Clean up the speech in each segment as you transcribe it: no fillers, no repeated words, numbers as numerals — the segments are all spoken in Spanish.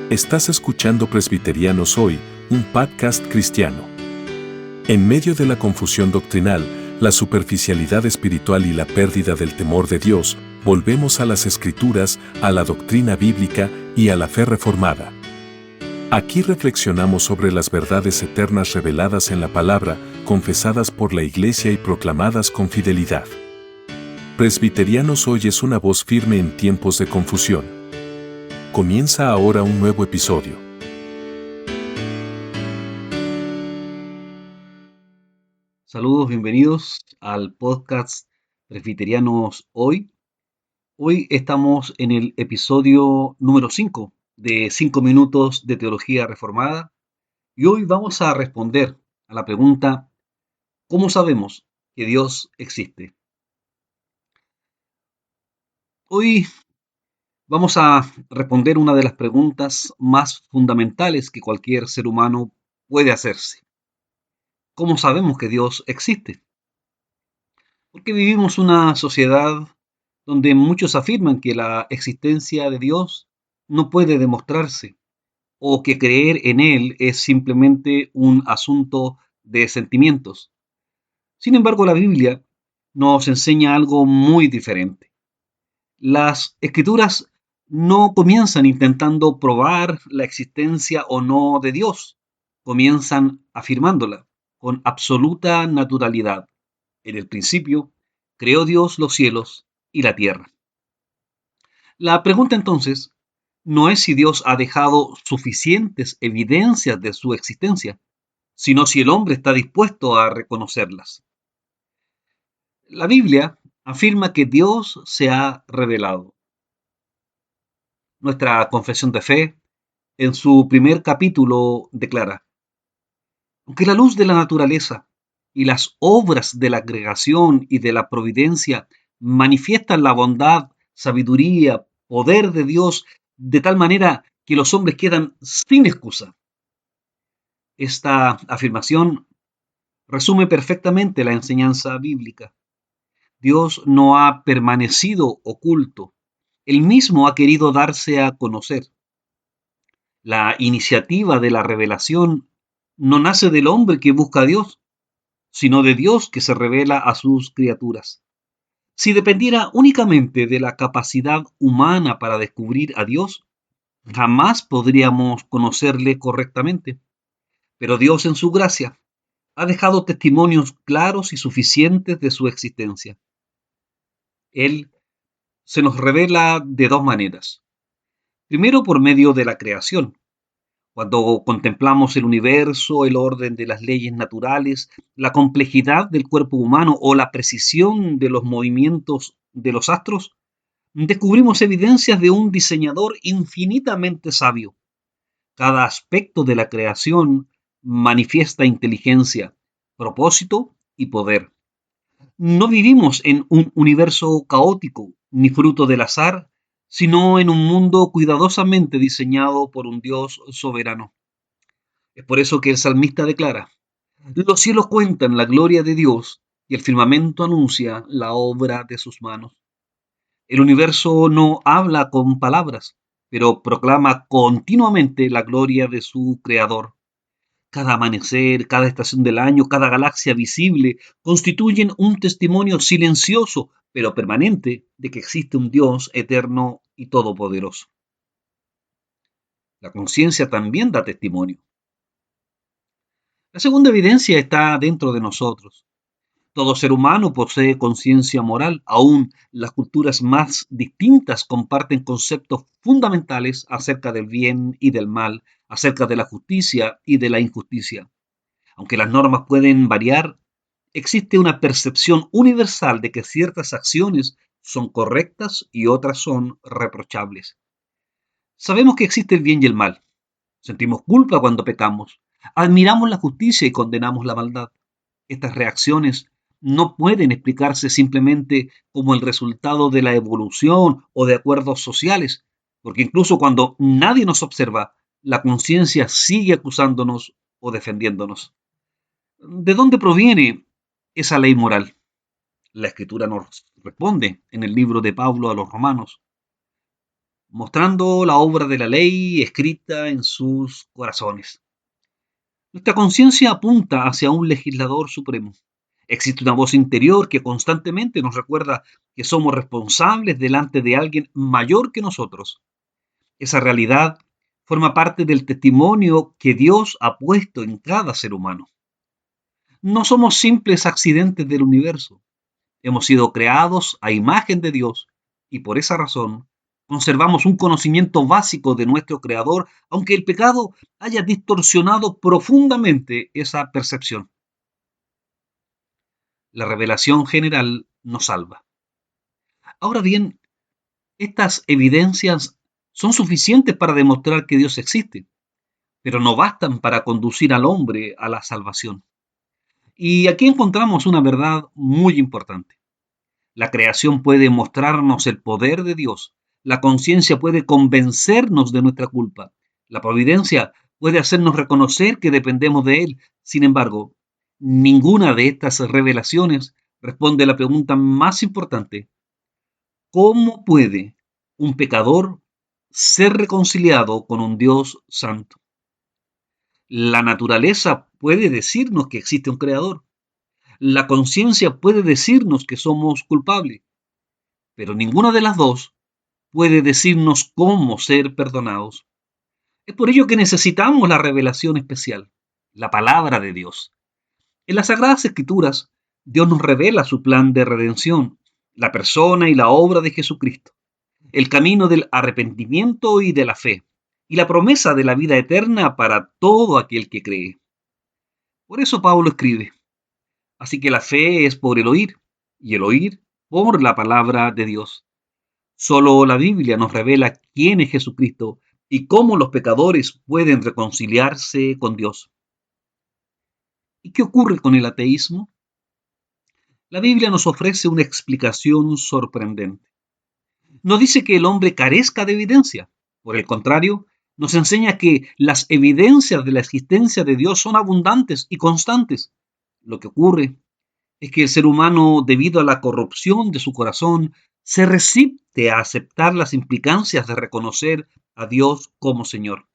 Estás escuchando Presbiterianos Hoy, un podcast cristiano. En medio de la confusión doctrinal, la superficialidad espiritual y la pérdida del temor de Dios, volvemos a las Escrituras, a la doctrina bíblica y a la fe reformada. Aquí reflexionamos sobre las verdades eternas reveladas en la palabra, confesadas por la Iglesia y proclamadas con fidelidad. Presbiterianos Hoy es una voz firme en tiempos de confusión. Comienza ahora un nuevo episodio. Saludos, bienvenidos al podcast Presbiterianos Hoy. Hoy estamos en el episodio número 5 de 5 minutos de teología reformada y hoy vamos a responder a la pregunta: ¿cómo sabemos que Dios existe? Hoy vamos a responder una de las preguntas más fundamentales que cualquier ser humano puede hacerse. ¿Cómo sabemos que Dios existe? Porque vivimos una sociedad donde muchos afirman que la existencia de Dios no puede demostrarse o que creer en Él es simplemente un asunto de sentimientos. Sin embargo, la Biblia nos enseña algo muy diferente. Las escrituras no comienzan intentando probar la existencia o no de Dios, comienzan afirmándola con absoluta naturalidad. En el principio, creó Dios los cielos y la tierra. La pregunta entonces no es si Dios ha dejado suficientes evidencias de su existencia, sino si el hombre está dispuesto a reconocerlas. La Biblia afirma que Dios se ha revelado. Nuestra confesión de fe, en su primer capítulo, declara: aunque la luz de la naturaleza y las obras de la creación y de la providencia manifiestan la bondad, sabiduría, poder de Dios de tal manera que los hombres quedan sin excusa. Esta afirmación resume perfectamente la enseñanza bíblica. Dios no ha permanecido oculto. Él mismo ha querido darse a conocer. La iniciativa de la revelación no nace del hombre que busca a Dios, sino de Dios que se revela a sus criaturas. Si dependiera únicamente de la capacidad humana para descubrir a Dios, jamás podríamos conocerle correctamente. Pero Dios, en su gracia, ha dejado testimonios claros y suficientes de su existencia. Él se nos revela de dos maneras. Primero, por medio de la creación. Cuando contemplamos el universo, el orden de las leyes naturales, la complejidad del cuerpo humano o la precisión de los movimientos de los astros, descubrimos evidencias de un diseñador infinitamente sabio. Cada aspecto de la creación manifiesta inteligencia, propósito y poder. No vivimos en un universo caótico ni fruto del azar, sino en un mundo cuidadosamente diseñado por un Dios soberano. Es por eso que el salmista declara: los cielos cuentan la gloria de Dios y el firmamento anuncia la obra de sus manos. El universo no habla con palabras, pero proclama continuamente la gloria de su creador. Cada amanecer, cada estación del año, cada galaxia visible constituyen un testimonio silencioso, pero permanente, de que existe un Dios eterno y todopoderoso. La conciencia también da testimonio. La segunda evidencia está dentro de nosotros. Todo ser humano posee conciencia moral. Aún las culturas más distintas comparten conceptos fundamentales acerca del bien y del mal, acerca de la justicia y de la injusticia. Aunque las normas pueden variar, existe una percepción universal de que ciertas acciones son correctas y otras son reprochables. Sabemos que existe el bien y el mal. Sentimos culpa cuando pecamos. Admiramos la justicia y condenamos la maldad. Estas reacciones no pueden explicarse simplemente como el resultado de la evolución o de acuerdos sociales, porque incluso cuando nadie nos observa, la conciencia sigue acusándonos o defendiéndonos. ¿De dónde proviene esa ley moral? La Escritura nos responde en el libro de Pablo a los Romanos. mostrando la obra de la ley escrita en sus corazones. Nuestra conciencia apunta hacia un legislador supremo. Existe una voz interior que constantemente nos recuerda que somos responsables delante de alguien mayor que nosotros. Esa realidad forma parte del testimonio que Dios ha puesto en cada ser humano. No somos simples accidentes del universo. Hemos sido creados a imagen de Dios y por esa razón conservamos un conocimiento básico de nuestro Creador, aunque el pecado haya distorsionado profundamente esa percepción. La revelación general nos salva. Ahora bien, estas evidencias son suficientes para demostrar que Dios existe, pero no bastan para conducir al hombre a la salvación. Y aquí encontramos una verdad muy importante. La creación puede mostrarnos el poder de Dios. La conciencia puede convencernos de nuestra culpa. La providencia puede hacernos reconocer que dependemos de Él. Sin embargo, ninguna de estas revelaciones responde a la pregunta más importante. ¿Cómo puede un pecador ser reconciliado con un Dios santo? La naturaleza puede decirnos que existe un creador. La conciencia puede decirnos que somos culpables, pero ninguna de las dos puede decirnos cómo ser perdonados. Es por ello que necesitamos la revelación especial, la palabra de Dios. En las Sagradas Escrituras, Dios nos revela su plan de redención, la persona y la obra de Jesucristo, el camino del arrepentimiento y de la fe, y la promesa de la vida eterna para todo aquel que cree. Por eso Pablo escribe, así que la fe es por el oír, y el oír por la palabra de Dios. Solo la Biblia nos revela quién es Jesucristo y cómo los pecadores pueden reconciliarse con Dios. ¿Y qué ocurre con el ateísmo? La Biblia nos ofrece una explicación sorprendente. No dice que el hombre carezca de evidencia. Por el contrario, nos enseña que las evidencias de la existencia de Dios son abundantes y constantes. Lo que ocurre es que el ser humano, debido a la corrupción de su corazón, se resiste a aceptar las implicancias de reconocer a Dios como Señor.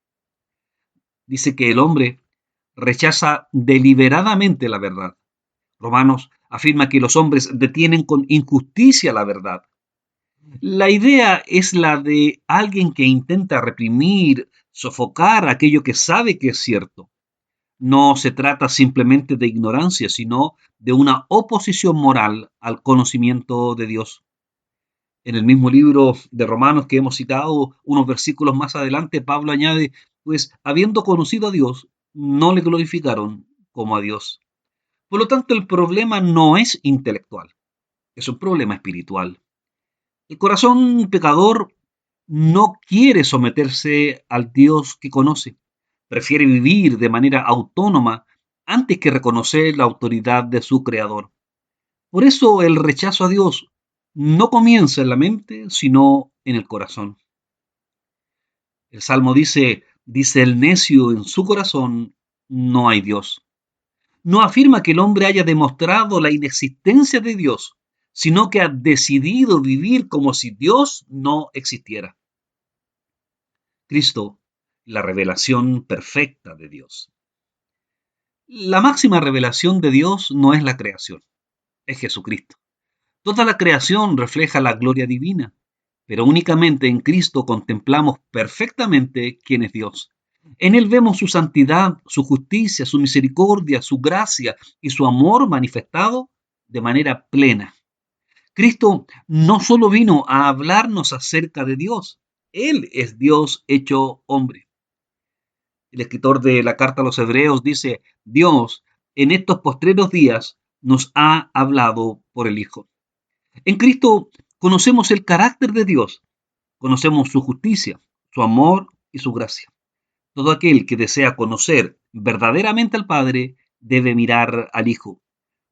Dice que el hombre rechaza deliberadamente la verdad. Romanos afirma que los hombres detienen con injusticia la verdad. La idea es la de alguien que intenta reprimir, sofocar aquello que sabe que es cierto. No se trata simplemente de ignorancia, sino de una oposición moral al conocimiento de Dios. En el mismo libro de Romanos que hemos citado, unos versículos más adelante, Pablo añade, pues habiendo conocido a Dios, no le glorificaron como a Dios. Por lo tanto, el problema no es intelectual, es un problema espiritual. El corazón pecador no quiere someterse al Dios que conoce. Prefiere vivir de manera autónoma antes que reconocer la autoridad de su creador. Por eso el rechazo a Dios no comienza en la mente, sino en el corazón. El Salmo dice el necio en su corazón, no hay Dios. No afirma que el hombre haya demostrado la inexistencia de Dios, sino que ha decidido vivir como si Dios no existiera. Cristo, la revelación perfecta de Dios. La máxima revelación de Dios no es la creación, es Jesucristo. Toda la creación refleja la gloria divina, pero únicamente en Cristo contemplamos perfectamente quién es Dios. En Él vemos su santidad, su justicia, su misericordia, su gracia y su amor manifestado de manera plena. Cristo no solo vino a hablarnos acerca de Dios, Él es Dios hecho hombre. El escritor de la carta a los Hebreos dice, Dios en estos postreros días nos ha hablado por el Hijo. En Cristo conocemos el carácter de Dios, conocemos su justicia, su amor y su gracia. Todo aquel que desea conocer verdaderamente al Padre debe mirar al Hijo,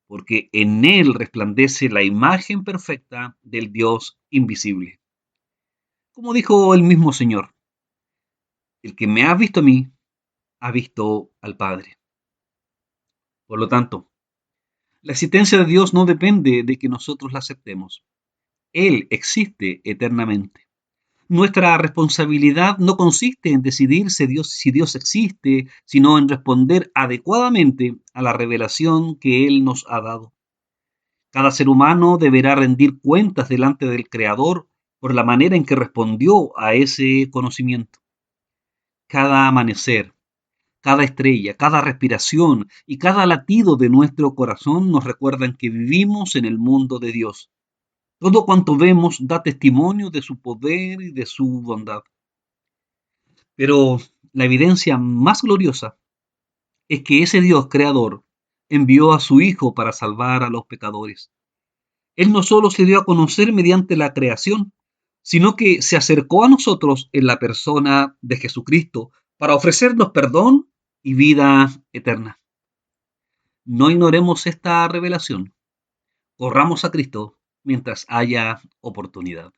porque en Él resplandece la imagen perfecta del Dios invisible. Como dijo el mismo Señor, el que me ha visto a mí, ha visto al Padre. Por lo tanto, la existencia de Dios no depende de que nosotros la aceptemos. Él existe eternamente. Nuestra responsabilidad no consiste en decidir si Dios existe, sino en responder adecuadamente a la revelación que Él nos ha dado. Cada ser humano deberá rendir cuentas delante del Creador por la manera en que respondió a ese conocimiento. Cada amanecer, cada estrella, cada respiración y cada latido de nuestro corazón nos recuerdan que vivimos en el mundo de Dios. Todo cuanto vemos da testimonio de su poder y de su bondad. Pero la evidencia más gloriosa es que ese Dios creador envió a su Hijo para salvar a los pecadores. Él no solo se dio a conocer mediante la creación, sino que se acercó a nosotros en la persona de Jesucristo para ofrecernos perdón y vida eterna. No ignoremos esta revelación. Corramos a Cristo mientras haya oportunidad.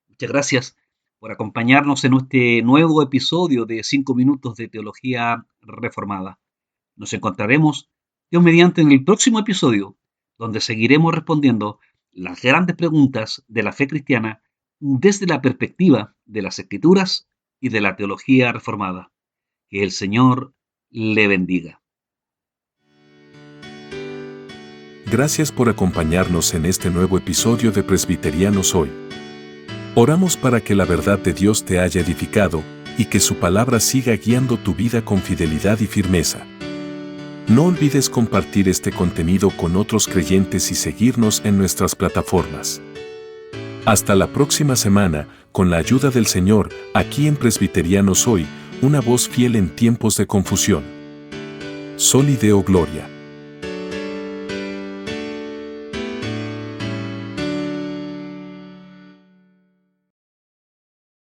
Muchas gracias por acompañarnos en este nuevo episodio de 5 minutos de Teología Reformada. Nos encontraremos, Dios mediante, en el próximo episodio, donde seguiremos respondiendo las grandes preguntas de la fe cristiana desde la perspectiva de las Escrituras y de la teología reformada. Que el Señor le bendiga. Gracias por acompañarnos en este nuevo episodio de Presbiterianos Hoy. Oramos para que la verdad de Dios te haya edificado y que su palabra siga guiando tu vida con fidelidad y firmeza. No olvides compartir este contenido con otros creyentes y seguirnos en nuestras plataformas. Hasta la próxima semana, con la ayuda del Señor, aquí en Presbiterianos Hoy, una voz fiel en tiempos de confusión. Soli Deo Gloria.